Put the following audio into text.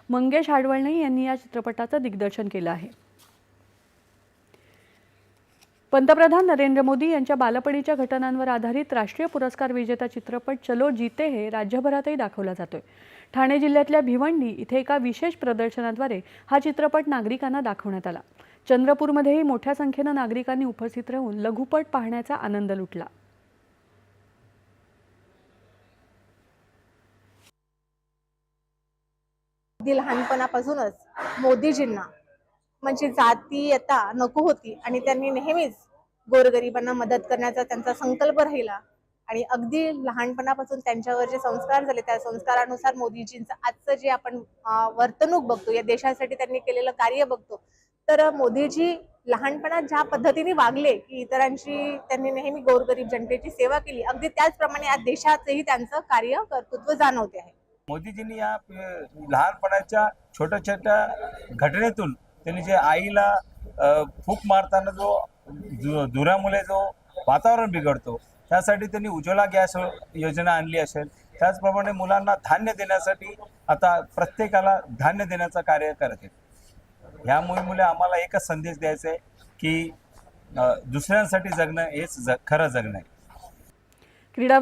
मंगेश हाडवळणे यांनी या चित्रपटाचं दिग्दर्शन केलं आहे। पंतप्रधान नरेंद्र मोदी यांच्या बालपणीच्या घटनांवर आधारित राष्ट्रीय पुरस्कार विजेता चित्रपट चलो जीते हे राज्यभरातही दाखवला जातोय। ठाणे जिल्ह्यातल्या भिवंडी इथे एका विशेष प्रदर्शनाद्वारे हा चित्रपट नागरिकांना दाखवण्यात आला। चंद्रपूरमध्येही मोठ्या संख्येने नागरिकांनी उपस्थित राहून लघुपट पाहण्याचा आनंद लुटला। लहानपणापासूनच मोदीजींना म्हणजे जातीयता नको होती आणि त्यांनी नेहमीच गोरगरिबांना मदत करण्याचा त्यांचा संकल्प राहिला आणि अगदी लहानपणापासून त्यांच्यावर जे संस्कार झाले त्या संस्कारानुसार मोदीजींचं आजचं जे आपण वर्तणूक बघतो, या देशासाठी त्यांनी केलेलं कार्य बघतो, तर मोदीजी लहानपणात ज्या पद्धतीने वागले की इतरांची त्यांनी नेहमी गोरगरीब जनतेची सेवा केली, अगदी त्याचप्रमाणे आज देशाचंही त्यांचं कार्य कर्तृत्व जाणवते आहे। मोदीजींनी या लहानपणाच्या छोट्या छोट्या घटनेतून त्यांनी जे आईला फूक मारताना जो धुरामुळे जो वातावरण बिघडतो त्यासाठी त्यांनी उज्ज्वला गॅस योजना आणली असेल, त्याचप्रमाणे मुलांना धान्य देण्यासाठी आता प्रत्येकाला धान्य देण्याचं कार्य करत आहेत। ह्या मोहिमेमुळे आम्हाला एकच संदेश द्यायचा आहे की दुसऱ्यांसाठी जगणं हेच खरं जगणं आहे। क्रीडा